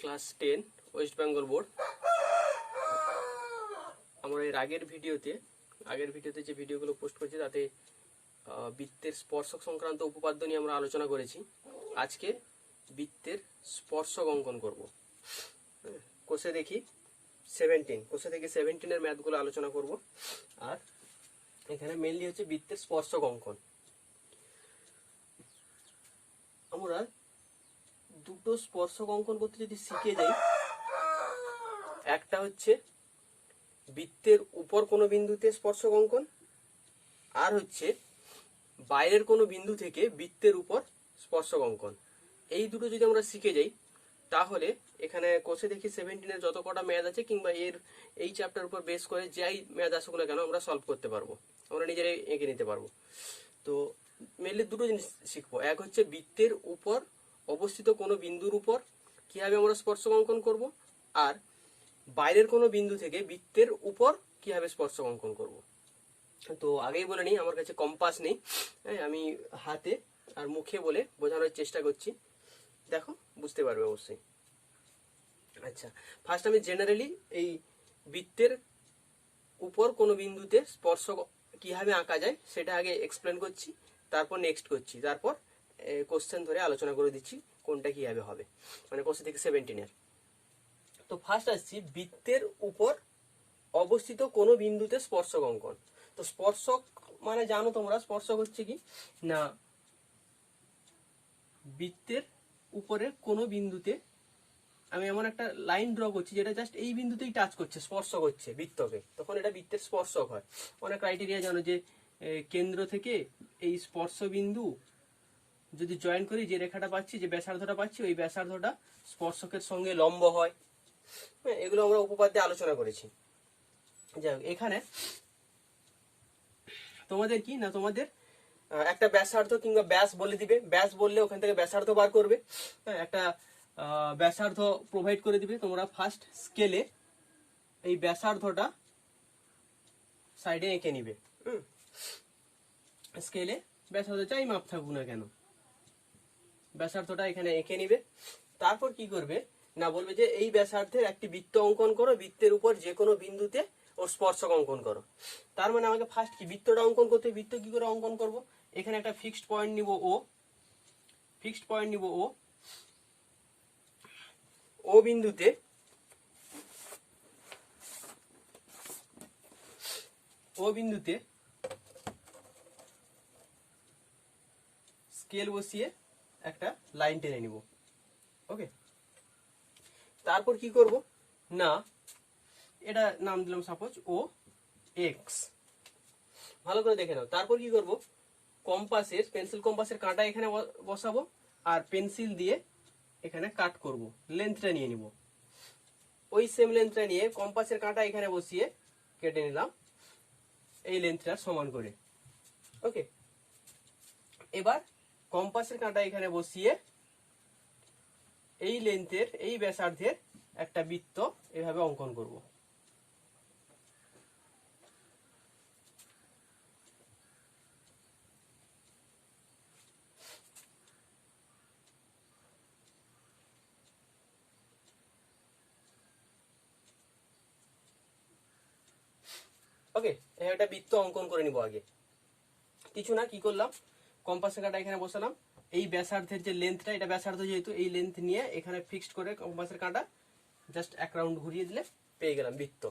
Class 10 West Bengal board. আমরা এর আগের ভিডিওতে যে ভিডিওগুলো পোস্ট করেছি তাতে বৃত্তের স্পর্শক সংক্রান্ত উপপাদ্য নিয়ে আমরা আলোচনা করেছি। আজকে বৃত্তের স্পর্শক অঙ্কন করব। কোষে দেখি 17, কোষে থেকে 17 এর ম্যাথগুলো আলোচনা করব। আর এখানে মেইনলি হচ্ছে বৃত্তের স্পর্শক অঙ্কন। আমরা দুটো স্পর্শক অঙ্কন করতে যদি শিখে যাই, একটা হচ্ছে বৃত্তের উপর কোনো বিন্দুতে স্পর্শক অঙ্কন, আর হচ্ছে বাইরের কোনো বিন্দু থেকে বৃত্তের উপর স্পর্শক অঙ্কন। এই দুটো যদি আমরা শিখে যাই তাহলে এখানে কোষে দেখি 17 যত কটা ম্যাথ আছে কিংবা এর এই চ্যাপ্টার উপর বেস করে যাই ম্যাথ আসুক না কেন আমরা সলভ করতে পারবো, আমরা নিজেরাই এঁকে নিতে পারবো। তো মেনলি দুটো জিনিস শিখবো। এক হচ্ছে বৃত্তের উপর অবস্থিত কোনো বিন্দুর উপর কিভাবে আমরা স্পর্শক অঙ্কন করব, আর বাইরের কোনো বিন্দু থেকে বৃত্তের উপর কিভাবে স্পর্শক অঙ্কন করব। তো আগেই বলে নিই, আমার কাছে কম্পাস নেই, আমি হাতে আর মুখে বলে বোঝানোর চেষ্টা করছি, দেখো বুঝতে পারবে অবশ্যই। আচ্ছা, ফার্স্ট আমি জেনারেলি এই বৃত্তের উপর কোনো বিন্দুতে স্পর্শক কিভাবে আঁকা যায় সেটা আগে এক্সপ্লেন করছি, তারপর নেক্সট করছি, তারপর কোশ্চেন ধরে আলোচনা করে দিচ্ছি কোনটা কিভাবে হবে, মানে কোশ্চেন থেকে 17 তো ফার্স্ট আসছি বৃত্তের উপর অবস্থিত কোনো বিন্দুতে স্পর্শক অঙ্কন। তো স্পর্শক মানে জানো তোমরা, স্পর্শক হচ্ছে কি না, বৃত্তের উপরে কোনো বিন্দুতে আমি এমন একটা লাইন ড্র করছি যেটা জাস্ট এই বিন্দুতেই টাচ করছে, স্পর্শ করছে বৃত্তকে, তখন এটা বৃত্তের স্পর্শক হয়। অনেক ক্রাইটেরিয়া জানো যে কেন্দ্র থেকে এই স্পর্শ বিন্দু যদি জয়েন করি, যে রেখাটা পাচ্ছি, যে ব্যাসার্ধটা পাচ্ছি, ওই ব্যাসার্ধটা স্পর্শকের সঙ্গে লম্ব হয়। এগুলো আমরা উপপাদ্যে আলোচনা করেছি। যাই হোক, এখানে তোমাদের কি না, তোমাদের একটা ব্যাসার্ধ কিংবা ব্যাস বলে দিবে, ব্যাস বললে ওখান থেকে ব্যাসার্ধ বার করবে। একটা ব্যাসার্ধ প্রোভাইড করে দিবে, তোমরা ফার্স্ট স্কেলে এই ব্যাসার্ধটা সাইডে এঁকে নিবে। স্কেলে ব্যাসার্ধ চাই মাপ থাকুক না কেন, ব্যাসার্ধটা এখানে এঁকে নিবে। তারপর কি করবে না, বলবে যে এই ব্যাসার্ধের একটি বৃত্ত অঙ্কন করো, বৃত্তের উপর যে কোনো বিন্দুতে ওর স্পর্শক অঙ্কন করো। তার মানে আমাকে ফার্স্ট কি বৃত্তটা অঙ্কন করতে, বৃত্ত কি করে অঙ্কন করব, এখানে একটা ফিক্সড পয়েন্ট নিব ও, ফিক্সড পয়েন্ট নিব ও, ও বিন্দুতে স্কেল বসিয়ে একটা লাইন টেনে নিব। ওকে, তারপর কি করব না, এটা নাম দিলাম সাপোজ ও এক্স, ভালো করে দেখে নাও। তারপর কি করব, কম্পাসের পেন্সিল কম্পাসের কাঁটা এখানে বসাবো আর পেন্সিল দিয়ে এখানে কাট করব, লেন্থটা নিয়ে নিব। ওই সেম লেন্থটা নিয়ে কম্পাসের কাঁটা এখানে বসিয়ে কেটে নিলাম এই লেন্থটা সমান করে। ওকে, এবার কম্পাসের কাঁটা এখানে বসিয়ে এই লেন্থের, এই ব্যাসার্ধের একটা বৃত্ত এভাবে অঙ্কন করব। ওকে, একটা বৃত্ত অঙ্কন করে নিব। আগে কিছু না, কি করলাম, কম্পাসের কাঁটা এখানে বসালাম, এই ব্যাসার্ধের যে লেন্থটা, এটা ব্যাসার্ধ যেহেতু, এই লেন্থ নিয়ে এখানে ফিক্সড করে কম্পাসের কাঁটা জাস্ট এক রাউন্ড ঘুরিয়ে দিলে পেয়ে গেলাম বৃত্ত।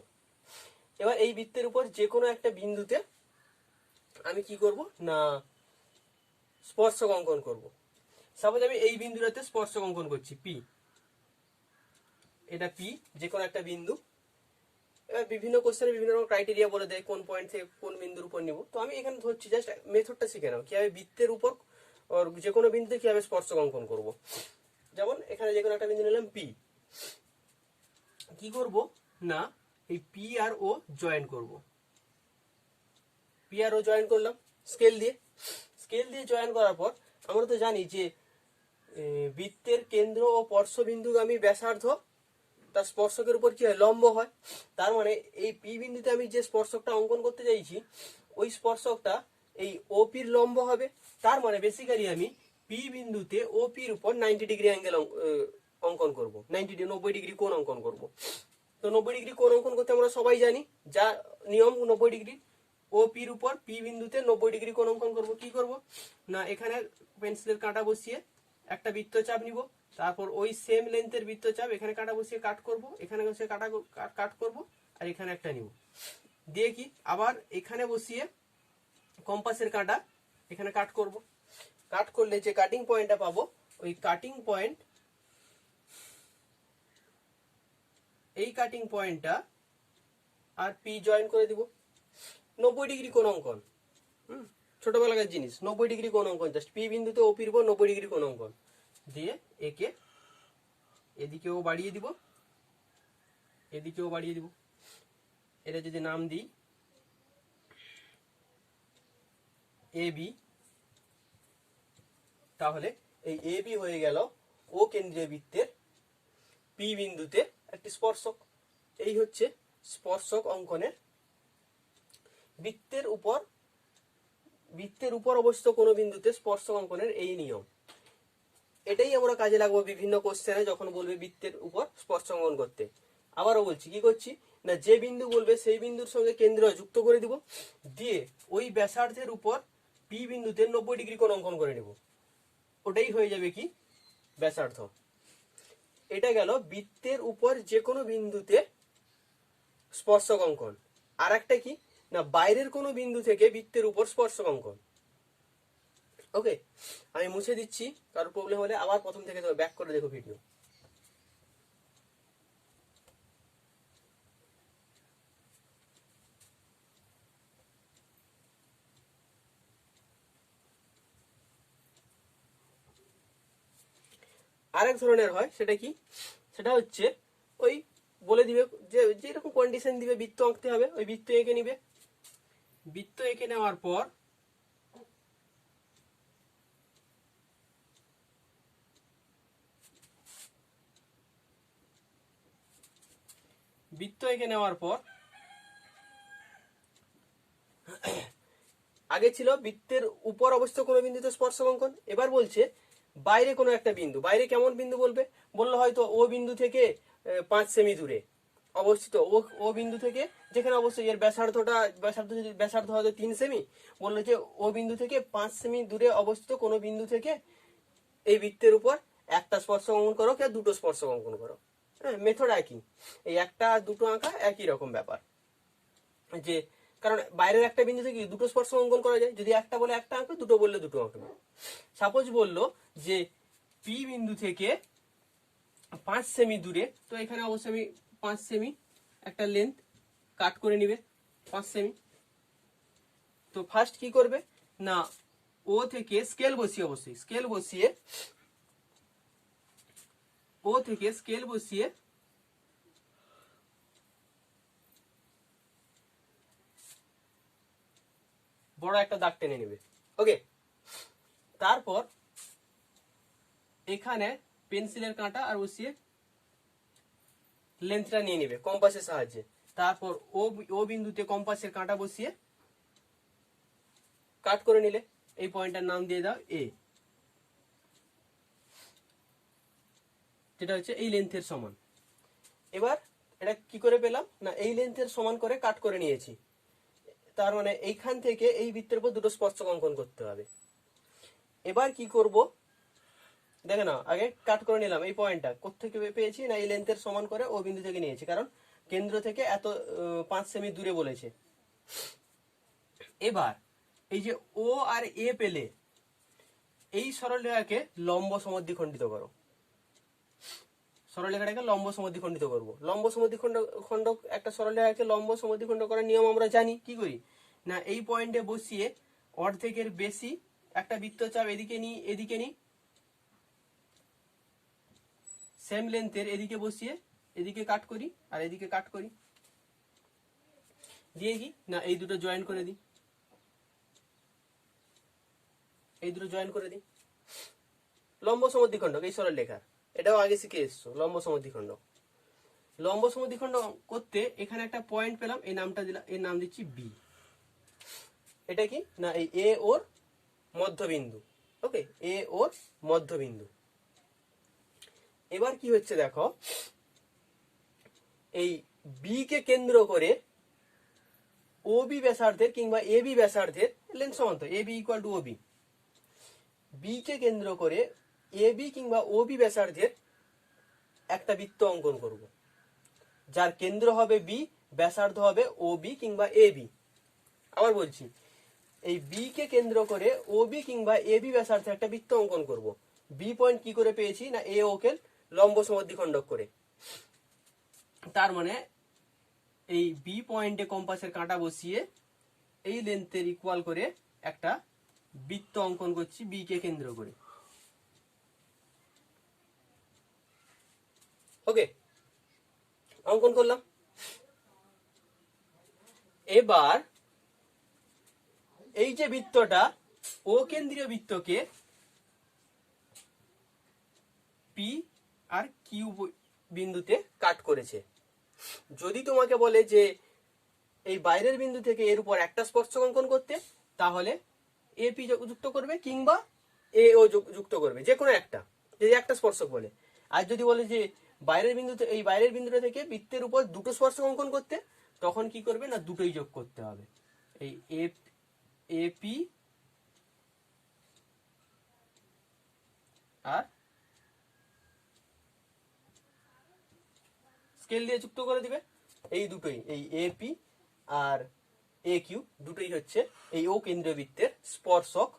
এবার এই বৃত্তের উপর যে কোনো একটা বিন্দুতে আমি কি করব না, স্পর্শক অঙ্কন করব। সাপোজ আমি এই বিন্দুটাতে স্পর্শক অঙ্কন করছি, পি, এটা পি, যে কোনো একটা বিন্দু। এবার বিভিন্ন কোশ্চেনে বিভিন্ন রকম ক্রাইটেরিয়া বলে দেয় কোন পয়েন্ট থেকে কোন বিন্দুর উপর নিব। তো আমি এখানে ধরছি, জাস্ট মেথডটা শিখে নাও কিভাবে বৃত্তের উপর যে কোনো বিন্দুতে কিভাবে স্পর্শক অঙ্কন করব। যেমন এখানে যে কোনো একটা বিন্দু নিলাম পি, কি করব না, এই পি আর ও জয়েন করব। পি আর ও জয়েন করলাম স্কেল দিয়ে জয়েন করার পর আমরা তো জানি যে বৃত্তের কেন্দ্র ও পার্শ্ববিন্দুগামী ব্যাসার্ধ তার স্পর্শকের উপর কি হয়, লম্ব হয়। তার মানে এই পি বিন্দুতে আমি যে স্পর্শকটা অঙ্কন করতে চাইছি ওই স্পর্শকটা এই ওপির লম্ব হবে। তার মানে বেসিক্যালি আমি পি বিন্দুতে ওপির উপর 90 ডিগ্রি অ্যাঙ্গেল অঙ্কন করব, 90 ডিগ্রি কোণ অঙ্কন করব। তো 90 ডিগ্রি কোণ অঙ্কন করতে আমরা সবাই জানি যা নিয়ম 90 ডিগ্রি, ও পির উপর পি বিন্দুতে 90 ডিগ্রি কোণ অঙ্কন করব। কি করব না এখানে পেন্সিলের কাঁটা বসিয়ে একটা বৃত্তচাপ নিব, তারপর ওই সেম লেন্থের বৃত্তচাপ এখানে কাঁটা বসিয়ে কাট করব, এখানে বসিয়ে কাট করব, আর এখানে একটা নিব, দিয়ে কি আবার এখানে বসিয়ে কম্পাসের কাঁটা এখানে কাট করব। কাট করলে যে কাটিং পয়েন্টটা পাবো ওই কাটিং পয়েন্ট, এই কাটিং পয়েন্টটা আর পি জয়েন করে দিব। 90 ডিগ্রি কোণ অঙ্কন, ছোটবেলাকার জিনিস। 90 ডিগ্রি কোণ অঙ্কন, জাস্ট পি বিন্দুতে ও পির উপর 90 ডিগ্রি কোণ অঙ্কন দিয়ে একে এদিকেও বাড়িয়ে দিব, এদিকেও বাড়িয়ে দিব। এটা যদি নাম দিই এ বি, তাহলে এই এ বি হয়ে গেল ও কেন্দ্রীয় বৃত্তের পি বিন্দুতে একটি স্পর্শক। এই হচ্ছে স্পর্শক অঙ্কনের বৃত্তের উপর অবস্থিত কোনো বিন্দুতে স্পর্শক অঙ্কনের এই নিয়ম। এটাই আমরা কাজে লাগবো বিভিন্ন কোশ্চেনে যখন বলবে বৃত্তের উপর স্পর্শক অঙ্কন করতে। আবারও বলছি কি করছি না, যে বিন্দু বলবে সেই বিন্দুর সঙ্গে কেন্দ্র যুক্ত করে দিব, দিয়ে ওই ব্যাসার্ধের উপর পি বিন্দুতে 90 ডিগ্রি কোণ অঙ্কন করে নেব। ওটাই হয়ে যাবে কি ব্যাসার্ধ। এটা গেল বৃত্তের উপর যে কোনো বিন্দুতে স্পর্শক অঙ্কন। আর একটা কি না, বাইরের কোনো বিন্দু থেকে বৃত্তের উপর স্পর্শক অঙ্কন। ওকে, আমি মুছে দিচ্ছি, কারোর প্রবলেম হলে আবার প্রথম থেকে ব্যাক করে দেখো ভিডিও। আরেক ধরনের হয়, সেটা কি, সেটা হচ্ছে ওই বলে দিবে যে যেরকম কন্ডিশন দিবে বৃত্ত আঁকতে হবে, ওই বৃত্ত এঁকে নিবে। বৃত্ত এঁকে নেওয়ার পর আগে ছিল বৃত্তের উপর অবস্থিত কোনো বিন্দুতে স্পর্শক অঙ্কন। এবার বলছে বাইরে কোনো একটা বিন্দু। বাইরে কেমন বিন্দু বলবে, বললো হয়তো ও বিন্দু থেকে 5 সেমি দূরে অবস্থিত, ও বিন্দু থেকে যেখানে অবস্থিত এর ব্যাসার্ধ হয়তো 3 সেমি, বললো যে ও বিন্দু থেকে 5 সেমি দূরে অবস্থিত কোনো বিন্দু থেকে এই বৃত্তের উপর একটা স্পর্শক অঙ্কন করো, কে দুটো স্পর্শক অঙ্কন করো। হ্যাঁ, মেথড একই, এই একটা দুটো আঁকা একই রকম ব্যাপার। যে কারণ বাইরের একটা বিন্দু থেকে দুটো স্পর্শক অঙ্কন করা যায়, যদি একটা বলে একটা আঁকবে, দুটো বললে দুটো আঁকবে। সাপোজ বললো যে পি বিন্দু থেকে 5 সেমি দূরে, তো এখানে অবশ্যই আমি 5 সেমি একটা লেন্থ কাট করে নিবে 5 সেমি। তো ফার্স্ট কি করবে না, ও থেকে স্কেল বসিয়ে বড় একটা দাগ টেনে নেবে। ওকে, তারপর এখানে পেন্সিলের কাঁটা আর বসিয়ে লেন্থটা নিয়ে নেবে কম্পাসের সাহায্যে। তারপর ও বিন্দুতে কম্পাসের কাঁটা বসিয়ে কাট করে নিলে, এই পয়েন্টটার নাম দিয়ে দাও এ, যেটা হচ্ছে এই লেন্থের সমান। এবার এটা কি করে পেলাম না, এই লেন্থের সমান করে কাট করে নিয়েছি। তার মানে এইখান থেকে এই বৃত্তের উপর দুটো স্পর্শক অঙ্কন করতে হবে। এবার কি করব দেখে নাও, আগে কাট করে নিলাম এই পয়েন্টটা কোত্থেকে পেয়েছি না, এই লেন্থের সমান করে ও বিন্দু থেকে নিয়েছি, কারণ কেন্দ্র থেকে এত 5 সেমি দূরে বলেছে। এবার এই যে ও আর এ পেলে এই সরলরেখাকে লম্ব সমদ্বিখণ্ডিত করো। সরলরেখাটাকে লম্ব সমদ্বিখণ্ডিত করব। লম্ব সমদ্বিখণ্ড একটা সরলরেখাকে লম্ব সমদ্বিখণ্ড করার নিয়ম আমরা জানি। কি করি না, এই পয়েন্টে বসিয়ে অর্ধেকের বেশি একটা বৃত্তচাপ এদিকে নিই, সেম লেন্থের এদিকে বসিয়ে এদিকে কাট করি আর এদিকে কাট করি, দিয়ে কি না এই দুটো জয়েন করে দিই, লম্ব সমদ্বিখণ্ডক এই সরলরেখার। এটাও আগে শিখে এসছো লম্ব সমদ্বিখণ্ড করতে এখানে একটা পয়েন্ট পেলাম, এই নামটা দিলাম, এর নাম দিচ্ছি বি। এটা কি না এই এ ওর মধ্যবিন্দু। ওকে, এ ওর মধ্যবিন্দু। এবার কি হচ্ছে দেখো, এই বি কে কেন্দ্র করে ওবি ব্যাসার্ধের কিংবা এবি ব্যাসার্ধের লেন্থ সমান তো AB equal to OB, B কে কেন্দ্র করে এবি কিংবা ওবি ব্যাসার্ধের একটা বৃত্ত অঙ্কন করব, যার কেন্দ্র হবে বি, ব্যাসার্ধ হবে ওবি কিংবা এবি। আবার বলছি, এই বি কে কেন্দ্র করে ওবি কিংবা এবি ব্যাসার্ধে একটা বৃত্ত অঙ্কন করব। বি পয়েন্ট কি করে পেয়েছি না, এ ওকে লম্ব সমদ্বিখণ্ডক করে। তার মানে এই বি পয়েন্টে কম্পাসের কাঁটা বসিয়ে এই লেন্থের ইকুয়াল করে একটা বৃত্ত অঙ্কন করছি বি কে কেন্দ্র করে। ওকে, অঙ্কন করলাম। এবার এই যে বৃত্তটা ও কেন্দ্রীয় বৃত্তকে পি আর কিউ বিন্দুতে কাট করেছে। যদি তোমাকে বলে যে এই বাইরের বিন্দু থেকে এর উপর একটা স্পর্শক অঙ্কন করতে, তাহলে এ পি যুক্ত করবে কিংবা এ ও যুক্ত করবে, যে কোনো একটা, যদি একটা স্পর্শক বলে। আর যদি বলে যে বাইরের বিন্দুতে এই বাইরের বিন্দুটা থেকে বৃত্তের উপর দুটো স্পর্শক অঙ্কন করতে, তখন কি করবে না, দুটোই যোগ করতে হবে। এই এ পি আর স্কেল দিয়ে যুক্ত করে দিবে। এই দুটোই, এই এপি আর এ কিউ দুটোই হচ্ছে এই ও কেন্দ্রীয় বৃত্তের স্পর্শক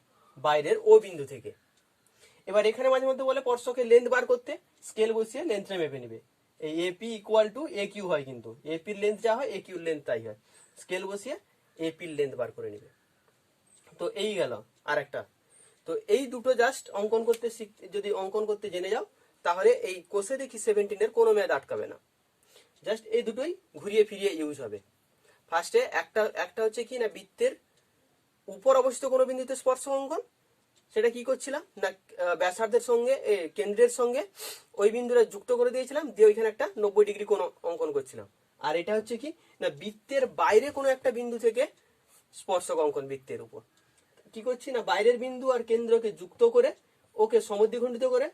বাইরের ও বিন্দু থেকে। এবার এখানে মাঝে মধ্যে বলে স্পর্শকের লেন্থ বার করতে, স্কেল বসিয়ে লেন্থটা মেপে নিবে। এই AP equal to A Q হয়, কিন্তু এপির লেন্থ যা হয় এ কিউর লেন্থ তাই হয়। স্কেল বসিয়ে এপির লেন্থ বার করে নিবে। তো এই গেল আর একটা। তো এই দুটো জাস্ট অঙ্কন করতে যদি অঙ্কন করতে জেনে যাও, তাহলে এই কোষে দেখি 17-এর কোনো ম্যাথ আটকাবে না। জাস্ট এই দুটোই ঘুরিয়ে ফিরিয়ে ইউজ হবে। ফার্স্টে একটা হচ্ছে কি না, বৃত্তের উপর অবস্থিত কোনো বিন্দুতে স্পর্শক অঙ্কন। সেটা কি করছিলাম না, ব্যাসার্ধের সঙ্গে কেন্দ্রের সঙ্গে ওই বিন্দুটা যুক্ত করে দিয়েছিলাম, দিয়ে ওইখানে একটা 90 ডিগ্রি কোণ অঙ্কন করছিলাম। আর এটা হচ্ছে কি না, বৃত্তের বাইরে কোনো একটা বিন্দু থেকে স্পর্শক অঙ্কন বৃত্তের উপর। কি করছি না, বাইরের বিন্দু আর কেন্দ্রকে যুক্ত করে ওকে সমদ্বিখণ্ডিত করে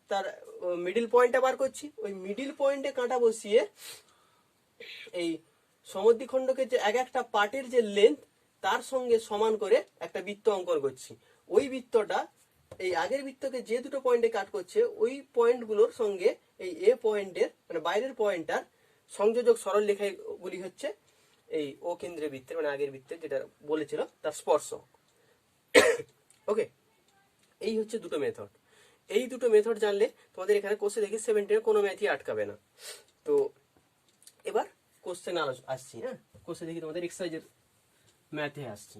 তার মিডিল পয়েন্টটা বার করছি। ওই মিডিল পয়েন্টে কাঁটা বসিয়ে এই সমদ্বিখণ্ডকের যে এক একটা পার্টের যে লেন্থ তার সঙ্গে সমান করে একটা বৃত্ত অঙ্কন করছি। ওই বৃত্তটা এই আগের বৃত্তকে যে দুটো পয়েন্টে কাট করছে, ওই পয়েন্টগুলোর সঙ্গে এই এ পয়েন্টের মানে বাইরের পয়েন্টটার সংযোজক সরল রেখাগুলি হচ্ছে এই ও কেন্দ্রীয় বৃত্তের মানে আগের বৃত্তের যেটা বলেছিল তার স্পর্শক। ওকে, এই হচ্ছে দুটো মেথড। এই দুটো মেথড জানলে তোমাদের এখানে কোর্সে দেখি 17-এর কোনো ম্যাথই আটকাবে না। তো এবার কোশ্চেন আসছি। হ্যাঁ, কোশ্চেন দেখি তোমাদের এক্সারসাইজের ম্যাথে আসছি।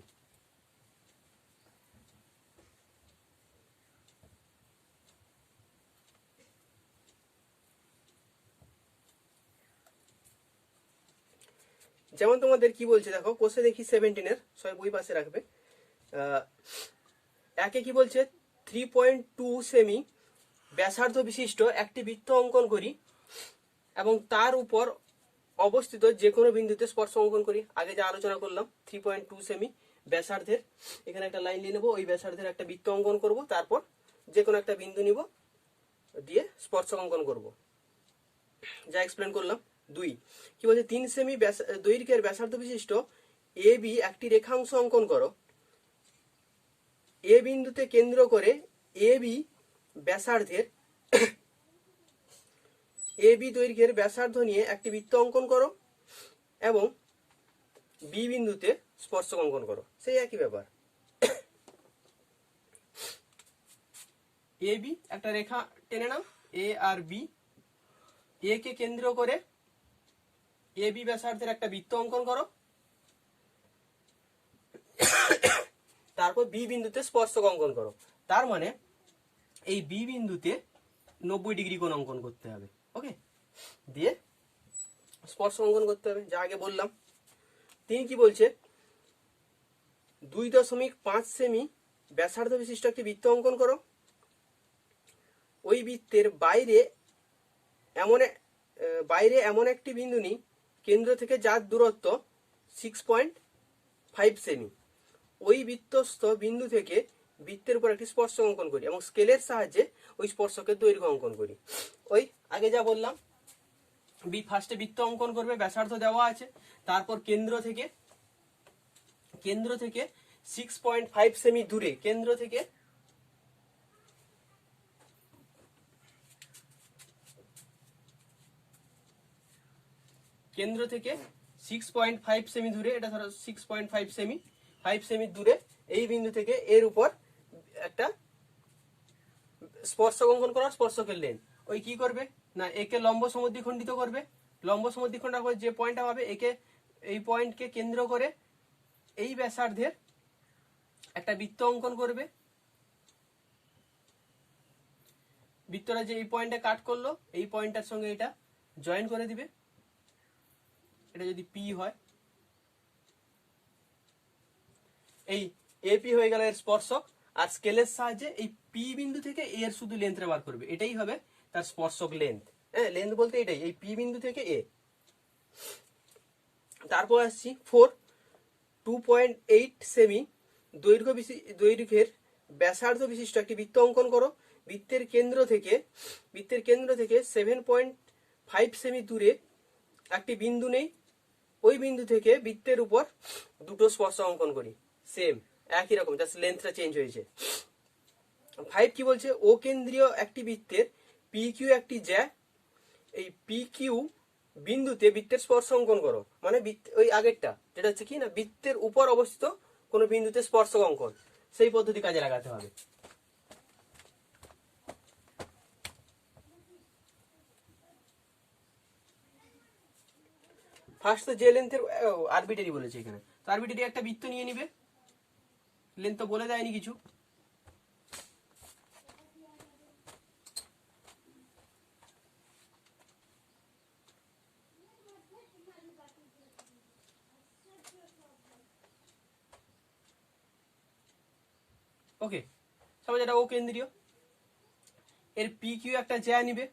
যেমন তোমাদের কি বলছে দেখো, কোশ্চেন দেখি 17-এর, সবাই বই পাশে রাখবে। একে কি বলছে, 3.2 সেমি ব্যাসার্ধ বিশিষ্ট একটি বৃত্ত অঙ্কন করি এবং তার উপর অবস্থিত যে কোনো বিন্দুতে স্পর্শ অঙ্কন করি। আগে যা আলোচনা করলাম 3.2 সেমি ব্যাসার্ধের, এখানে একটা লাইন নিয়ে নেবো, ওই ব্যাসার্ধের একটা বৃত্ত অঙ্কন করব, তারপর যে কোনো একটা বিন্দু নিব, দিয়ে স্পর্শ অঙ্কন করব, যা এক্সপ্লেন করলাম। 2 কি বলছে, 3 সেমি দৈর্ঘ্যের ব্যাসার্ধ বিশিষ্ট এ বি একটি রেখাংশ অঙ্কন করো। এ বিন্দুতে কেন্দ্র করে এ বি ব্যাসার্ধের এ বি দৈর্ঘ্যের ব্যাসার্ধ নিয়ে একটি বৃত্ত অঙ্কন করো এবং বি বিন্দুতে স্পর্শক অঙ্কন করো। সেই একই ব্যাপার। এ বি একটা রেখা টেনে নাও, এ আর বি। এ কে কেন্দ্র করে এ বি ব্যাসার্ধের একটা বৃত্ত অঙ্কন করো, তারপর বি বিন্দুতে স্পর্শক অঙ্কন করো। তার মানে এই বি বিন্দুতে 90 ডিগ্রি কোণ অঙ্কন করতে হবে। ওকে, দিয়ে স্পর্শ অঙ্কন করতে হবে, যা আগে বললাম। 3 কি বলছে, 2.5 সেমি ব্যাসার্ধ বিশিষ্ট একটি বৃত্ত অঙ্কন করো। ওই বৃত্তের বাইরে এমন একটি বিন্দু নিই কেন্দ্র থেকে যার দূরত্ব 6.5 সেমি। ওই বৃত্তস্থ বিন্দু থেকে বৃত্তের উপর একটি স্পর্শক অঙ্কন করি এবং স্কেলের সাহায্যে ওই স্পর্শকের দৈর্ঘ্য অঙ্কন করি। ওই আগে যা বললাম, ফার্স্টে বৃত্ত অঙ্কন করবে, ব্যাসার্ধ দেওয়া আছে, তারপর কেন্দ্র থেকে 6.5 সেমি দূরে, কেন্দ্র থেকে 6.5 সেমি দূরে, এটা ধরো 6.5 সেমি, 5 সেমি দূরে এই বিন্দু থেকে এর উপর একটা স্পর্শক অঙ্কন করার, স্পর্শকের লেন্থ। ওই কি করবে না, একে লম্ব সমদ্বিখণ্ডিত করবে, লম্ব সমদ্বিখণ্ডন করে যে পয়েন্টটা পাবে, একে এই পয়েন্টকে কেন্দ্র করে এই ব্যাসার্ধের একটা বৃত্ত অঙ্কন করবে। বৃত্তটা যে এই পয়েন্টে কাট করলো, এই পয়েন্টটার সঙ্গে এটা জয়েন করে দিবে, এটা যদি পি হয়, এই এপি হয়ে গেল এর স্পর্শক। আর স্কেলের সাহায্যে এই পি বিন্দু থেকে এর শুধু লেন্থটা বার করবে, এটাই হবে তার স্পর্শক লেন্থ। হ্যাঁ, লেন্থ বলতে এটাই, এই পি বিন্দু থেকে এ। তারপর আসছি 2.8 সেমি দৈর্ঘ্যের ব্যাসার্ধ বিশিষ্ট একটি বৃত্ত অঙ্কন করো। বৃত্তের কেন্দ্র থেকে 7.5 সেমি দূরে একটি বিন্দু নেই, ওই বিন্দু থেকে বৃত্তের উপর দুটো স্পর্শক অঙ্কন করি, সেম একই রকম, জাস্ট লেন্থটা চেঞ্জ হয়েছে। 5 কি বলছে, ও কেন্দ্রীয় একটি বৃত্তের পি কিউ একটি জ্যা, এই পি কিউ বিন্দুতে বৃত্তের স্পর্শ অঙ্কন করো। মানে ওই আগেরটা যেটা হচ্ছে কি না, বৃত্তের উপর অবস্থিত কোনো বিন্দুতে স্পর্শক অঙ্কন, সেই পদ্ধতি কাজে লাগাতে হবে। ফার্স্ট তো যে লেন্থের আরবিটারি বলেছে এখানে, তো আরবিটারি একটা বৃত্ত নিয়ে নিবে, লেন্থ তো বলে দেয়নি কিছু। ওকে, সবাই যেটা ও কেন্দ্রীয়, এর পি কিউ একটা জ্যা নিবে।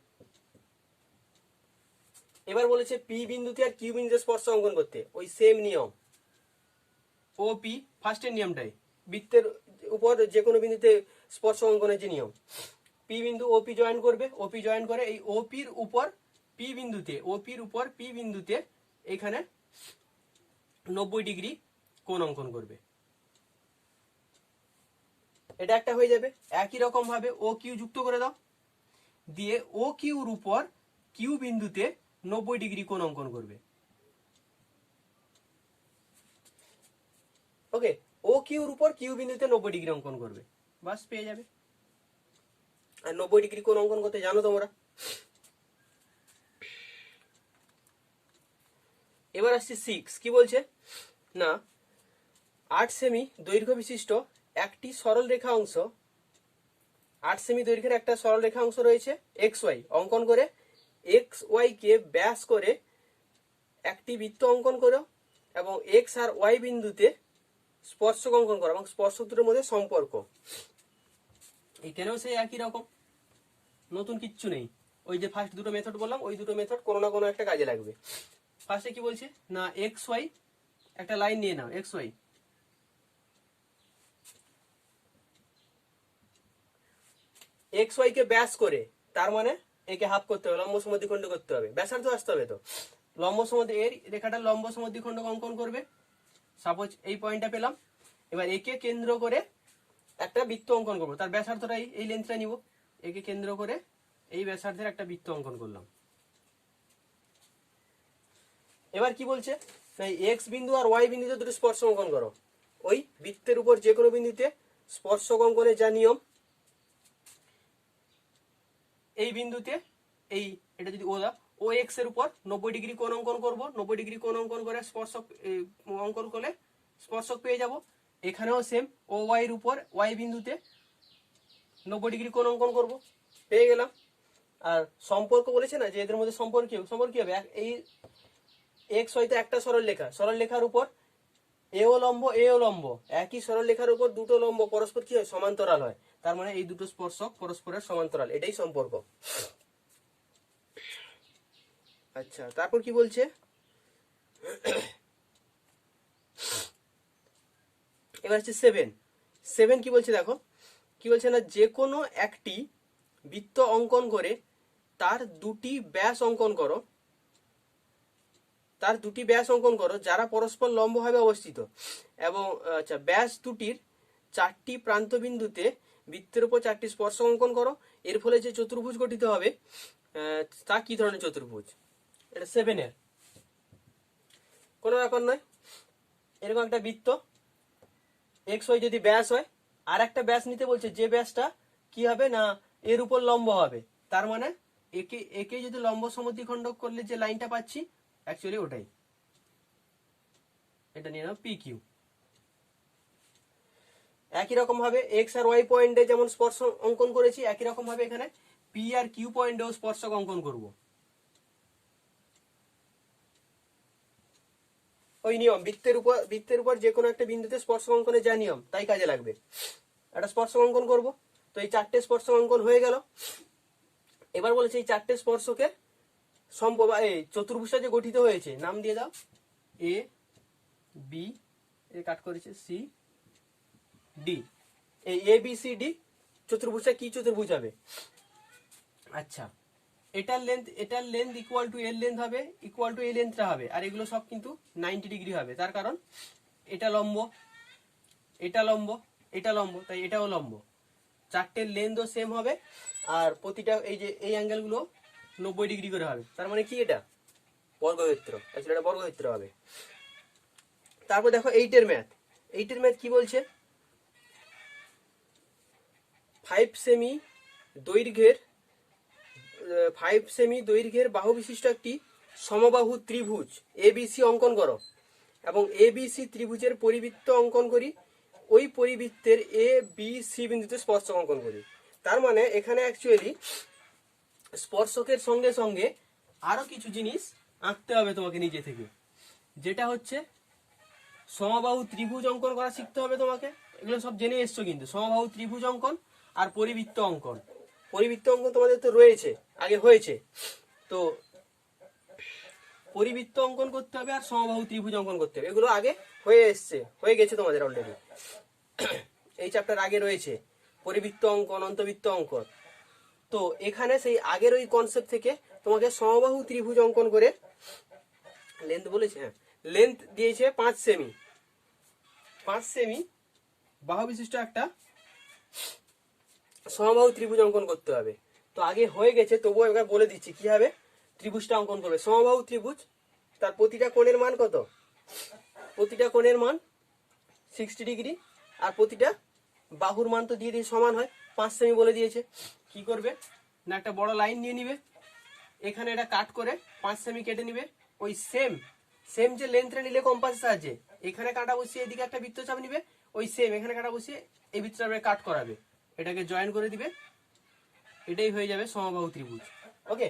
এবার বলেছে পি বিন্দুতে আর কিউ বিন্দুতে স্পর্শ অঙ্কন করতে, ওই সেম নিয়ম, ও পি ফার্স্টের নিয়মটাই, বৃত্তের উপর যে কোনো বিন্দুতে স্পর্শ অঙ্কনের যে নিয়ম। পি বিন্দু ওপি জয়েন করবে, ওপি জয়েন করে এই ওপির উপর পি বিন্দুতে এখানে 90 ডিগ্রি কোণ অঙ্কন করবে। এটা একটা হয়ে যাবে। একই রকম ভাবে ও কিউ যুক্ত করে দাও, দিয়ে ও কিউর উপর কিউ বিন্দুতে 90 ডিগ্রি কোণ অঙ্কন করবে। ওকে, ও কিউর উপর কিউ বিন্দুতে 90 ডিগ্রি অঙ্কন করবে, বাস পেয়ে যাবে। আর 90 ডিগ্রি কোণ অঙ্কন করতে জানো তোমরা। এবার আসছে 6, কি বলছে না, 8 সেমি দৈর্ঘ্য বিশিষ্ট একটি সরল রেখা অংশ, 8 সেমি দৈর্ঘ্যের একটা সরল রেখা অংশ রয়েছে এক্স ওয়াই অঙ্কন করে, এক্স ওয়াই কে ব্যাস করে একটি বৃত্ত অঙ্কন করো এবং এক্স আর ওয়াই বিন্দুতে স্পর্শক অঙ্কন করো এবং স্পর্শক দুটোর মধ্যে সম্পর্ক। এখানেও সেই একই রকম, নতুন কিচ্ছু নেই। ওই যে ফার্স্ট দুটো মেথড বললাম, ওই দুটো মেথড কোনো না কোনো একটা কাজে লাগবে। ফার্স্টে কি বলছে না, এক্স ওয়াই একটা লাইন নিয়ে নাও, এক্স ওয়াই কে ব্যাস করে, তার মানে একে হাফ করতে হবে, লম্ব সমদ্বিখণ্ড করতে হবে, ব্যাসার্ধ আসতে হবে। তো লম্ব সমদ্বি, এর রেখাটা লম্ব সমদ্বিখণ্ড অঙ্কন করবে। সাপোজ এই পয়েন্টটা পেলাম, এবার একে কেন্দ্র করে একটা বৃত্ত অঙ্কন করবো, তার ব্যাসার্ধটা এই লেন্থটা নিব, একে কেন্দ্র করে এই ব্যাসার্ধের একটা বৃত্ত অঙ্কন করলাম। এবার কি বলছে, এক্স বিন্দু আর ওয়াই বিন্দুতে দুটো স্পর্শ অঙ্কন করো। ওই বৃত্তের উপর যে কোনো বিন্দুতে স্পর্শক অঙ্কনের যা নিয়ম, এই বিন্দুতে এটা যদি ও এক্স এর উপর 90 ডিগ্রি কোণ অঙ্কন করব, 90 ডিগ্রি কোণ অঙ্কন করে স্পর্শক অঙ্কন করলে স্পর্শক পেয়ে যাব। এখানেও সেম, ও ওয়াই এর উপর ওয়াই বিন্দুতে 90 ডিগ্রি কোণ অঙ্কন করব, পেয়ে গেলাম। আর সম্পর্ক বলেছে না যে এদের মধ্যে সম্পর্ক কি হবে, এই এক্স হয়তো একটা সরলরেখার উপর এও লম্ব, একই সরলরেখার উপর দুটো লম্ব পরস্পর কি হয়, সমান্তরাল হয়, তার মানে এই দুটো স্পর্শক পরস্পরের সমান্তরাল, এটাই সম্পর্ক। আচ্ছা, তারপর কি বলছে, এবার হচ্ছে 7 কি বলছে দেখো, কি বলছে না, যে কোনো একটি বৃত্ত অঙ্কন করে তার দুটি ব্যাস অঙ্কন করো, যারা পরস্পর লম্বভাবে অবস্থিত, এবং আচ্ছা ব্যাস দুটির 4টি প্রান্ত বিন্দুতে বৃত্তের উপর 4টি স্পর্শক অঙ্কন করো। এর ফলে যে চতুর্ভুজ গঠিত হবে তা কি ধরনের চতুর্ভুজ? এটা 7 এর কোনো ব্যাপার নয়। এরকম একটা বৃত্ত এক্স ওয়াই যদি ব্যাস হয়, আর একটা ব্যাস নিতে বলছে, যে ব্যাসটা কি হবে না এর উপর লম্ব হবে। তার মানে একে একে যদি লম্ব সমদ্বিখণ্ডক করলে যে লাইনটা পাচ্ছি অ্যাকচুয়ালি ওটাই, এটা নিয়ে নাও পি কিউ। একই রকম ভাবে এক্স আর ওয়াই পয়েন্টে যেমন স্পর্শক অঙ্কন করেছি, একই রকম ভাবে এখানে পি আর কিউ পয়েন্টেও স্পর্শক অঙ্কন করব। ওই নিয়ম, বৃত্তের উপর যে কোনো একটা বিন্দুতে স্পর্শক অঙ্কনে যা নিয়ম তাই কাজে লাগবে। একটা স্পর্শক অঙ্কন করব, তো এই 4টে স্পর্শক অঙ্কন হয়ে গেল। এবার বলেছে এই 4টে স্পর্শকের এই চতুর্ভুজটা যে গঠিত হয়েছে নাম দিয়ে দাও এ বি, এ কাট করেছে সি ডি। এই এ বি সি ডি চতুর্ভুজটা কি চতুর্ভুজ হবে? আচ্ছা, এটার লেন্থ ইকুয়াল টু এর লেন্থ হবে, ইকুয়াল টু এই লেন্থটা হবে, আর এগুলো সব কিন্তু 90 ডিগ্রি হবে। তার কারণ এটা লম্ব, এটা লম্ব, এটা লম্ব, তাই এটাও লম্ব। 4টের লেন্থও সেম হবে, আর প্রতিটা এই যে এই অ্যাঙ্গেলগুলো 90 ডিগ্রি করে হবে। তার মানে কি এটা বর্গক্ষেত্র, অ্যাকচুয়ালি এটা বর্গক্ষেত্র হবে। তারপর দেখো 8 এর ম্যাথ কি বলছে? 5 সেমি দৈর্ঘ্যের বাহু বিশিষ্ট একটি সমবাহু ত্রিভুজ এবিসি অঙ্কন করো, এবং এবিসি ত্রিভুজের পরিবৃত্ত অঙ্কন করি, ওই পরিবৃত্তের এ বি সি বিন্দুতে স্পর্শক অঙ্কন করি। তার মানে এখানে অ্যাকচুয়ালি স্পর্শকের সঙ্গে সঙ্গে আরো কিছু জিনিস আঁকতে হবে তোমাকে নিজে থেকে, যেটা হচ্ছে সমবাহু ত্রিভুজ অঙ্কন করা শিখতে হবে তোমাকে। এগুলো সব জেনে এসছো কিন্তু, সমবাহু ত্রিভুজ অঙ্কন আর পরিবৃত্ত অঙ্কন। পরিবৃত্ত অঙ্কন তোমাদের তো রয়েছে, আগে হয়েছে, তো পরিবৃত্ত অঙ্কন করতে হবে আর সমবাহু ত্রিভুজ অঙ্কন করতে হবে। এগুলো আগে হয়ে গেছে তোমাদের অলরেডি, এই চ্যাপ্টার আগে রয়েছে পরিবৃত্ত অঙ্কন, অন্তবৃত্ত অঙ্কন। তো এখানে সেই আগের ওই কনসেপ্ট থেকে তোমাকে সমবাহু ত্রিভুজ অঙ্কন করে, লেন্থ বলেছে, হ্যাঁ লেন্থ দিয়েছে 5 সেমি, 5 সেমি বাহু বিশিষ্ট একটা সমবাহু ত্রিভুজ অঙ্কন করতে হবে। তো আগে হয়ে গেছে, তবুও এবার বলে দিচ্ছি কিভাবে ত্রিভুজটা অঙ্কন করবে। সমবাহু ত্রিভুজ, তার প্রতিটা কোণের মান কত? প্রতিটা কোণের মান 60 ডিগ্রি, আর প্রতিটা বাহুর মান তো দিয়ে দিয়ে সমান হয়, 5 সেমি বলে দিয়েছে। কি করবে না, একটা বড় লাইন নিয়ে নিবে, এখানে এটা কাট করে 5 সেমি কেটে নিবে। ওই সেম যে লেন্থটা নিলে কম্পাসের সাহায্যে, এখানে কাটা বসিয়ে এদিকে একটা বৃত্তচাপ নিবে, ওই সেম এখানে কাটা বসিয়ে এই বৃত্তচাপে কাট করাবে, এটাকে জয়েন করে দিবে, এটাই হয়ে যাবে সমবাহু ত্রিভুজ। ওকে,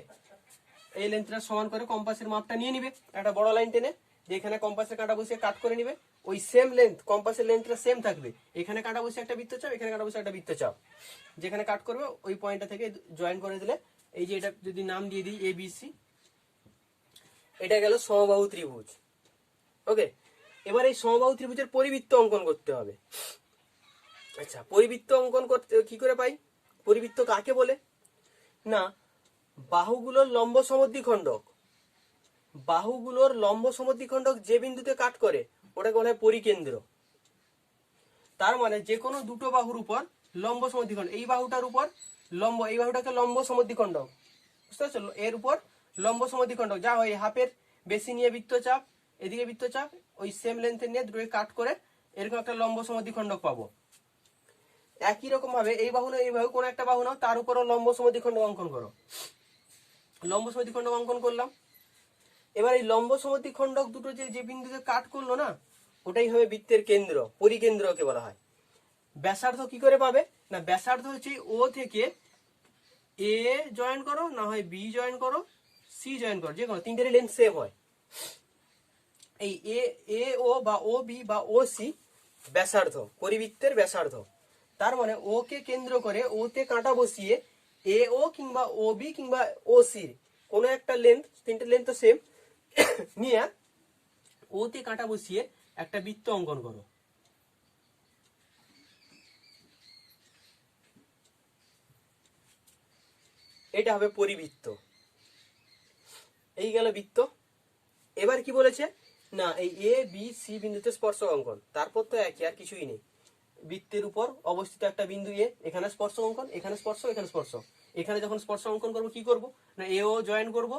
এই লেন্থটা সমান করে কম্পাসের মাপটা নিয়ে নিবে, একটা বড় লাইন টেনে, যে এখানে কম্পাসের কাঁটা বসিয়ে কাট করে নিবে, ওই সেম লেন্থ, কম্পাসের লেন্থটা সেম থাকবে, এখানে কাঁটা বসে একটা বৃত্তচাপ, এখানে কাঁটা বসে একটা বৃত্তচাপ, যেখানে কাট করবে ওই পয়েন্টটা থেকে জয়েন করে দিলে, এই যে এটা যদি নাম দিয়ে দিই এ বি সি, এটা গেল সমবাহু ত্রিভুজ। ওকে, এবার এই সমবাহু ত্রিভুজের পরিবৃত্ত অঙ্কন করতে হবে। আচ্ছা, পরিবৃত্ত অঙ্কন করতে কি করে পাই? পরিবৃত্ত কাকে বলে না, বাহুগুলোর লম্ব সমদ্বিখণ্ডক যে বিন্দুতে কাট করে ওটাকে বলা হয় পরিকেন্দ্র। তার মানে যে কোনো দুটো বাহুর উপর লম্ব সমদ্বিখণ্ডক, এই বাহুটার উপর লম্ব, এই বাহুটাকে লম্ব সমদ্বিখণ্ডক, বুঝতে পারছো? এর উপর লম্ব সমদ্বিখণ্ডক যা হয়, হাফের বেশি নিয়ে বৃত্তচাপ, এদিকে বৃত্তচাপ, ওই সেম লেন্থের নিয়ে দুটোকে কাট করে এরকম একটা লম্ব সমদ্বিখণ্ডক পাবো। একই রকম ভাবে এই বাহু না, এই বাহু কোনো একটা বাহু নাও, তার উপরও লম্ব সমদ্বিখণ্ডক অঙ্কন করো। লম্ব সমদ্বিখণ্ডক অঙ্কন করলাম, এবার এই লম্ব সমদ্বিখণ্ডক দুটো যে বিন্দুতে কাট করলো না, ওটাই হবে বৃত্তের কেন্দ্র, পরিকেন্দ্রকে বলা হয়। ব্যাসার্ধ কি করে পাবে না, ব্যাসার্ধ হচ্ছে ও থেকে এ জয়েন করো, না হয় বি জয়েন করো, সি জয়েন করো, যে কোনো তিনটেরই লেন্থ সেম হয়। এই এ ও বা ও বি বা ও সি ব্যাসার্ধ, পরিবৃত্তের ব্যাসার্ধ। তার মানে ও কে কেন্দ্র করে ও তে কাঁটা বসিয়ে এ ও কিংবা ও বি কিংবা ও সি কোনো একটা লেন্থ, তিনটে লেন্থ তো সেম, নিয়ে ও তে কাঁটা বসিয়ে একটা বৃত্ত অঙ্কন করো। এটা হবে পরিবৃত্ত। এই গেল বৃত্ত। এবার কি বলেছে না এই এ বি সি বিন্দুতে স্পর্শক অঙ্কন, তারপর তো একই, আর কিছুই নেই। বৃত্তের উপর অবস্থিত একটা বিন্দু এ, এখানে স্পর্শক অঙ্কন, এখানে স্পর্শক, এখানে স্পর্শক। এখানে যখন স্পর্শক অঙ্কন করবো কি করব না এ ও জয়েন করব,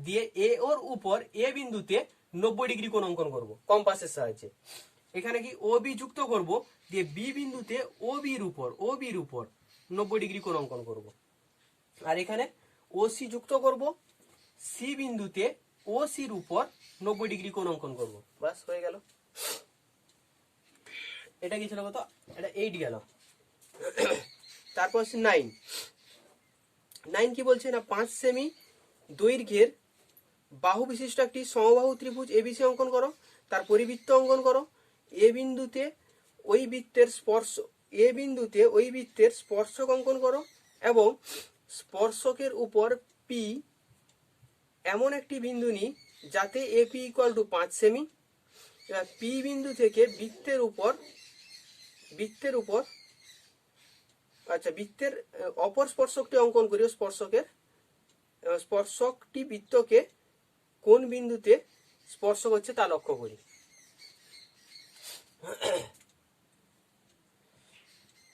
দিয়ে এ ওর উপর এ বিন্দুতে 90 ডিগ্রি কোণ অঙ্কন করব কম্পাসের সাহায্যে। এখানে কি ও বি যুক্ত করব, দিয়ে বি বিন্দুতে ও বির উপর 90 ডিগ্রি কোণ অঙ্কন করব। আর এখানে ও সি যুক্ত করব, সি বিন্দুতে ও সির উপর 90 ডিগ্রি কোণ অঙ্কন করব। বাস হয়ে গেল। এটা কি ছিল কত, এটা 8 গেল। তারপর হচ্ছে 9। 9 কি বলছে না 5 সেমি দৈর্ঘ্যের বাহু বিশিষ্ট একটি সমবাহু ত্রিভুজ এবিসি অঙ্কন করো, তার পরিবৃত্ত অঙ্কন করো। এ বিন্দুতে ওই বৃত্তের স্পর্শক অঙ্কন করো এবং স্পর্শকের উপর পি এমন একটি বিন্দু নি যাতে এপি ইকুয়াল টু 5 সেমি। পি বিন্দু থেকে বৃত্তের অপর স্পর্শকটি অঙ্কন করি। স্পর্শকটি বৃত্তকে কোন বিন্দুতে স্পর্শক হচ্ছে তা লক্ষ্য করি।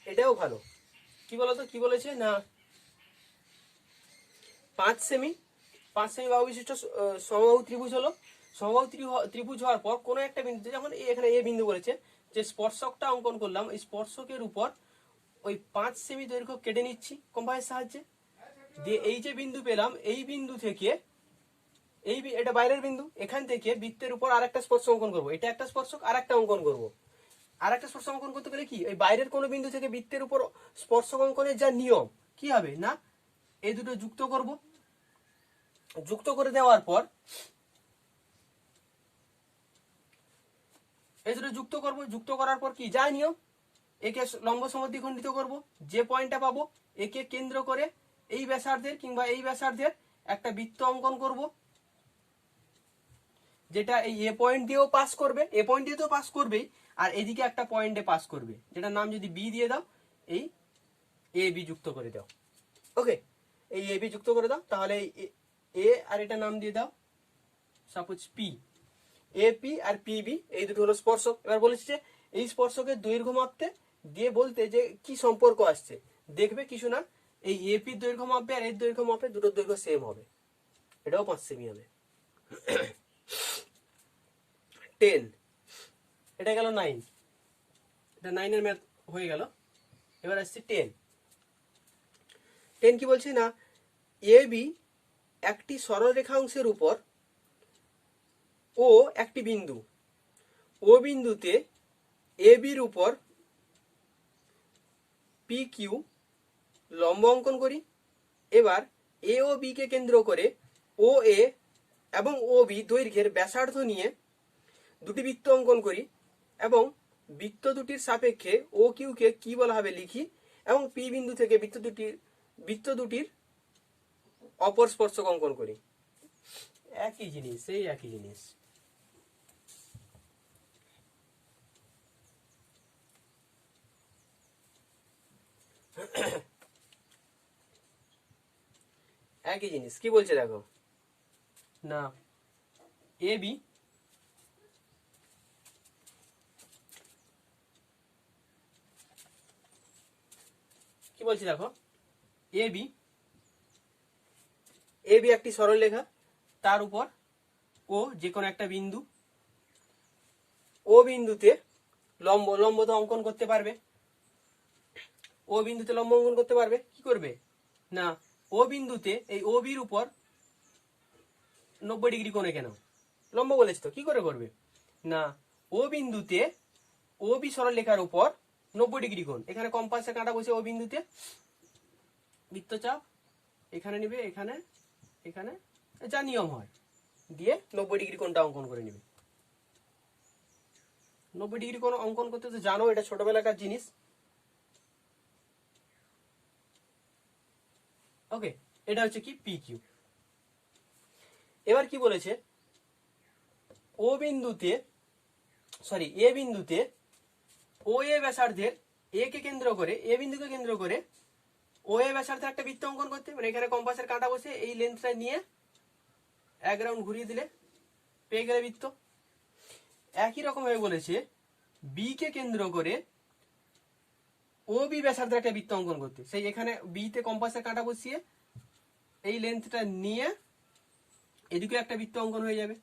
এটাও ভালো। কি বলতো, কি বলেছে না 5 সেমি বাহু বিশিষ্ট সমবাহু ত্রিভুজ হলো। সমবাহু ত্রিভুজ হওয়ার পর কোনো একটা বিন্দু, যেমন এখানে এ বিন্দু বলেছে, যে স্পর্শকটা অঙ্কন করলাম, এই স্পর্শকের উপর ওই 5 সেমি দৈর্ঘ্য কেটে নিচ্ছি কম্পাসের সাহায্যে। দিয়ে এই যে বিন্দু পেলাম, এই বিন্দু থেকে এটা বাইরের বিন্দু, এখান থেকে বৃত্তের উপর আরেকটা স্পর্শক অঙ্কন করব। এটা একটা স্পর্শক, আরেকটা অঙ্কন করব। আরেকটা স্পর্শক অঙ্কন করতে গেলে কি এই বাইরের কোনো বিন্দু থেকে বৃত্তের উপর স্পর্শক অঙ্কনের যা নিয়ম, কি হবে না এই দুটো যুক্ত করব। যুক্ত করে দেওয়ার পর এই দুটো যুক্ত করার পর কি যা নিয়ম, একে লম্ব সমদ্বিখণ্ডিত করব। যে পয়েন্টটা পাবো একে কেন্দ্র করে এই ব্যাসার্ধের কিংবা এই ব্যাসার্ধের একটা বৃত্ত অঙ্কন করব, যেটা এই এ পয়েন্ট দিয়েও পাস করবে, এ পয়েন্ট দিয়ে তো পাস করবেই, আর এদিকে একটা পয়েন্টে পাস করবে, যেটার নাম যদি বি দিয়ে দাও, এই এ বি যুক্ত করে দাও। ওকে, এই এ বি যুক্ত করে দাও, তাহলে এ আর এটা নাম দিয়ে দাও সাপোজ পি। এপি আর পিবি এই দুটো হলো স্পর্শক। এবার বলেছি যে এই স্পর্শকের দৈর্ঘ্য মাপতে, দিয়ে বলতে যে কি সম্পর্ক আসছে, দেখবে কিছু না এই এপির দৈর্ঘ্য মাপবে আর এর দৈর্ঘ্য মাপবে, দুটোর দৈর্ঘ্য সেম হবে, এটাও 5 সেমি হবে। 10, এটা গেল 9, এটা 9 এর ম্যাথ হয়ে গেল। এবার আসছে 10। 10 কি বলছে না এ বি একটি সরল রেখা অংশের উপর ও একটি বিন্দু, ও বিন্দুতে এ বির উপর পি কিউ লম্ব অঙ্কন করি। এবার এ ও বি কে কেন্দ্র করে ও এ এবং ও বি দৈর্ঘ্যের ব্যাসার্ধ নিয়ে দুটি বৃত্ত অঙ্কন করি এবং বৃত্ত দুটির সাপেক্ষে ও কিউকে কি বলা হবে লিখি, এবং পি বিন্দু থেকে বৃত্ত দুটির অপর স্পর্শক অঙ্কন করি। একই জিনিস, সেই একই জিনিস। একই জিনিস। কি বলছে দেখো না এ বি কি বলছে দেখো, এ বি একটি সরল রেখা, তার উপর ও যে কোনো একটা বিন্দু, ও বিন্দুতে লম্ব তো অঙ্কন করতে পারবে। ও বিন্দুতে লম্ব অঙ্কন করতে পারবে, কি করবে না ও বিন্দুতে এই ও বির উপর 90 ডিগ্রি কোণে, কেন লম্ব বলেছে তো, কি করে করবে না ও বিন্দুতে ও বি সরলরেখার উপর 90 ডিগ্রি কোণ, এখানে কম্পাসে কাঁটা বসে ও বিন্দুতে বৃত্তচাপ এখানে নিবে, এখানে এখানে যা নিয়ম হয় দিয়ে 90 ডিগ্রি কোণটা অঙ্কন করে নিবে। 90 ডিগ্রি কোণ অঙ্কন করতে তো জানো, এটা ছোটবেলাকার জিনিস। ওকে, এটা হচ্ছে কি পি কিউ। এবার কি বলেছে এ বিন্দুতে ও এ ব্যাসার্ধের এ বিন্দুকে কেন্দ্র করে ও এ ব্যাসার্ধে একটা বৃত্ত অঙ্কন করতে, মানে এখানে কম্পাসের কাঁটা বসে এই লেন্থটা নিয়ে এক রাউন্ড ঘুরিয়ে দিলে পেয়ে গেলে বৃত্ত। একই রকম ভাবে বলেছে বি কে কেন্দ্র করে ও বি ব্যাসার্ধে একটা বৃত্ত অঙ্কন করতে, সেই এখানে বি তে কম্পাসের কাঁটা বসিয়ে এই লেন্থটা নিয়ে এদিকে একটা বৃত্ত অঙ্কন হয়ে যাবে।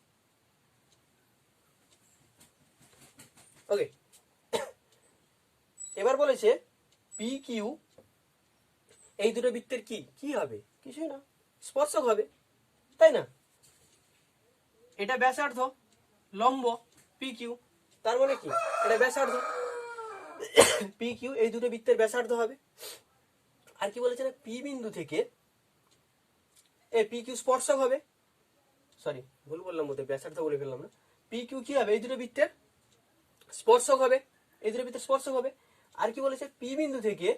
ওকে, এবার বলেছে পি কিউ এই দুটো বৃত্তের কি কি হবে, কিছুই না, স্পর্শক হবে, তাই না? এটা ব্যাসার্ধ লম্ব পি কিউ, তার মানে কি এটা ব্যাসার্ধ পি কিউ, এই দুটো বৃত্তের ব্যাসার্ধ হবে। আর কি বলেছে না, পি বিন্দু থেকে পি কিউ স্পর্শক হবে, সরি ভুল বললাম, বোধহয় ব্যাসার্ধ বলে ফেললাম না। পি কিউ কি হবে, এই দুটো বৃত্তের স্পর্শক হবে, এই দুটো বৃত্তের স্পর্শক হবে। আর কি বলেছে, পি বিন্দু থেকে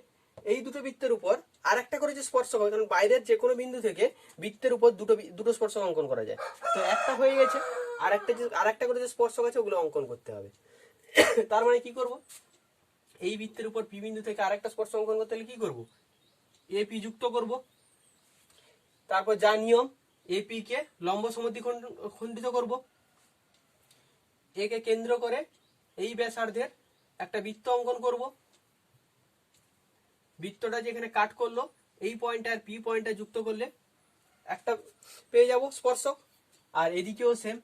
এই দুটো বৃত্তের উপর আর একটা করে যে স্পর্শক হবে, কারণ বাইরের যে কোনো বিন্দু থেকে বৃত্তের উপর দুটো স্পর্শক অঙ্কন করা যায়, তো একটা হয়ে গেছে, আর একটা করে যে স্পর্শক আছে ওগুলো অঙ্কন করতে হবে। তার মানে কি করব, এই বৃত্তের উপর পি বিন্দু থেকে আরেকটা স্পর্শক অঙ্কন করতে হলে কি করব, এপি যুক্ত করব। তারপর যা নিয়ম, এপি কে লম্ব সমদ্বিখণ্ডিত করব, একে কেন্দ্র করে এই ব্যাসার্ধের একটা বৃত্ত অঙ্কন করব। বৃত্তটা যেখানে কাট করলো এই পয়েন্ট আর পি পয়েন্টটা যুক্ত করলে একটা পেয়ে যাব স্পর্শক। আর এদিকেও সেম,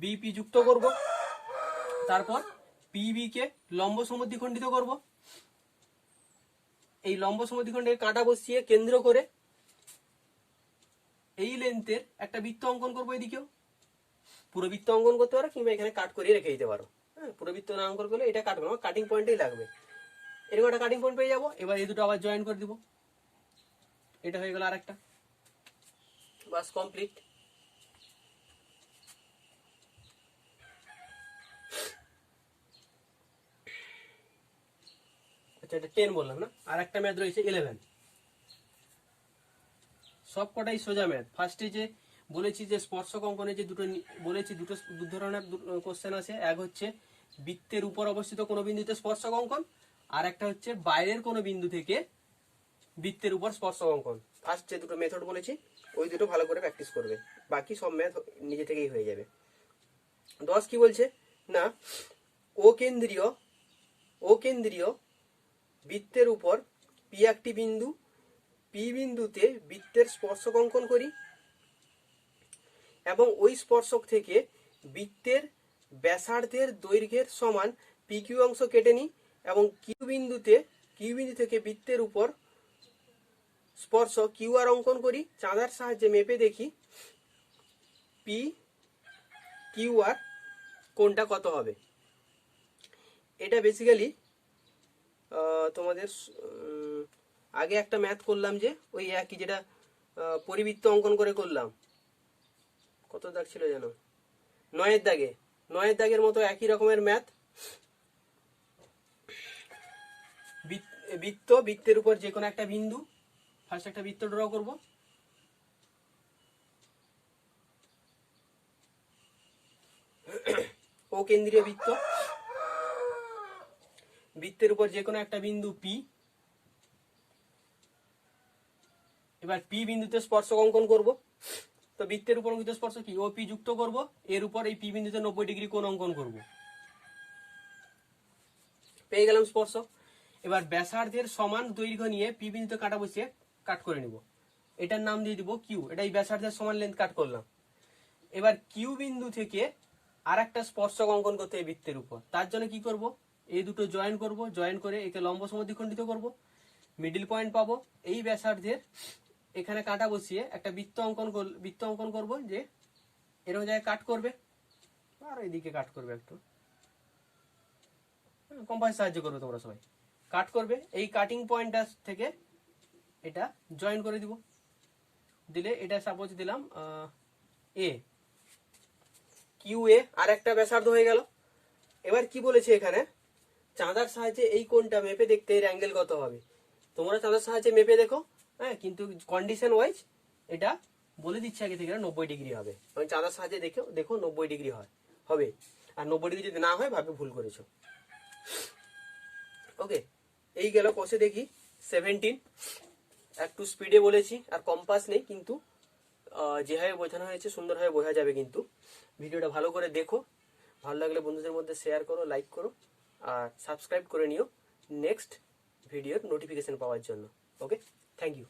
বিপি যুক্ত করব, তারপর পিবি কে লম্ব সমদ্বিখণ্ডিত করব। এই লম্ব সমদ্বিখণ্ডে কাঁটা বসিয়ে কেন্দ্র করে এই লেন্থের একটা বৃত্ত অঙ্কন করবো। এদিকেও পুরো বৃত্ত অঙ্কন করতে পারো, কিংবা এখানে কাট করিয়ে রেখে দিতে পারো। হ্যাঁ, পুরো বৃত্ত না অঙ্কন করলে এটা কাট করবো, কাটিং পয়েন্টেই লাগবে। এরকম একটা কাটিং পয়েন্ট পেয়ে যাবো। এবার এই দুটো আবার জয়েন করে দিব, এটা হয়ে গেল আরেকটা, বাস কমপ্লিট। আচ্ছা, এটা 10 বললাম না, আর একটা ম্যাথ রয়েছে 11। সব কটাই সোজা ম্যাথ। ফার্স্টে যে বলেছি যে স্পর্শক অঙ্কনে যে দুটো বলেছি, দুটো দু ধরনের কোশ্চেন আছে। এক হচ্ছে বৃত্তের উপর অবস্থিত কোনো বিন্দুতে স্পর্শক অঙ্কন, আর একটা হচ্ছে বাইরের কোনো বিন্দু থেকে বৃত্তের উপর স্পর্শক অঙ্কন। ফার্স্ট যে দুটো মেথড বলেছি ওই দুটো ভালো করে প্র্যাকটিস করবে, বাকি সব ম্যাথ নিজে থেকেই হয়ে যাবে। 10 কি বলছে না, ও কেন্দ্রীয় বৃত্তের উপর পি একটি বিন্দু, পি বিন্দুতে বৃত্তের স্পর্শক অঙ্কন করি এবং ওই স্পর্শক থেকে বৃত্তের ব্যাসার্ধের দৈর্ঘ্যের সমান পি কিউ অংশ কেটে নিই এবং কিউ বিন্দু থেকে বৃত্তের উপর স্পর্শক কিউ আর অঙ্কন করি। চাঁদার সাহায্যে মেপে দেখি পি কিউ আর কোনটা কত হবে। এটা বেসিক্যালি তোমাদের আগে একটা ম্যাথ করলাম যে ওই একই, যেটা পরিবৃত্ত অঙ্কন করে করলাম, কত দাগ ছিল যেন, 9 দাগের মতো একই রকমের ম্যাথ। বৃত্তের উপর যে কোনো একটা বিন্দু, ফার্স্ট একটা বৃত্ত ড্র করব, ও কেন্দ্রীয় বৃত্তের উপর যে কোনো একটা বিন্দু পি। এবার পি বিন্দুতে স্পর্শক অঙ্কন করব, তো বৃত্তের উপর অঙ্কিত স্পর্শক কি, ও পি যুক্ত করব, এর উপর এই পি বিন্দুতে 90 ডিগ্রি কোণ অঙ্কন করব, পেয়ে গেলাম স্পর্শক। এবার ব্যাসার্ধের সমান দৈর্ঘ্য নিয়ে পি বিন্দুতে কাটা বসিয়ে কাট করে নিব, এটার নাম দিয়ে দিব কিউ। এটা এই ব্যাসার্ধের সমান লেন্থ কাট করলাম। এবার কিউ বিন্দু থেকে আর একটা স্পর্শক অঙ্কন করতে এই বৃত্তের উপর, তার জন্য কি করব, এই দুটো জয়েন করব, জয়েন করে একে লম্ব সমদ্বিখণ্ডিত করব, মিডিল পয়েন্ট পাবো। এই ব্যাসার্ধের এখানে কাটা বসিয়ে একটা বৃত্ত অঙ্কন করব, যে এরকম জায়গায় কাট করবে, আর এইদিকে কাট করবে, একটু কম্পাস সাহায্য করবে তোমরা সবাই, কাট করবে। এই কাটিং পয়েন্টটা থেকে এটা জয়েন করে দিব, দিলে এটা সাপোজ দিলাম এ, কিউ এ, আর একটা ব্যাসার্ধ হয়ে গেল। এবার কি বলেছে এখানে, চাঁদার সাহায্যে এই কোণটা মেপে দেখতে এর অ্যাঙ্গেল কত হবে। তোমরা চাঁদার সাহায্যে মেপে দেখো, হ্যাঁ, কিন্তু কন্ডিশন ওয়াইজ এটা বলে দিচ্ছে আগে থেকে 90 ডিগ্রি হবে। আমি চাঁদার সাহায্যে দেখো 90 ডিগ্রি হবে, আর 90 ডিগ্রি যদি না হয় ভাবে ভুল করেছো। ওকে, এই গেল কষে দেখি 17। একটু স্পিডে বলেছি, আর কম্পাস নেই, কিন্তু যেভাবে বোঝানো হয়েছে সুন্দরভাবে বোঝা যাবে। কিন্তু ভিডিওটা ভালো করে দেখো, ভালো লাগলে বন্ধুদের মধ্যে শেয়ার করো, লাইক করো, আর সাবস্ক্রাইব করে নিও নেক্সট ভিডিওর নোটিফিকেশন পাওয়ার জন্য। ওকে, থ্যাংক ইউ।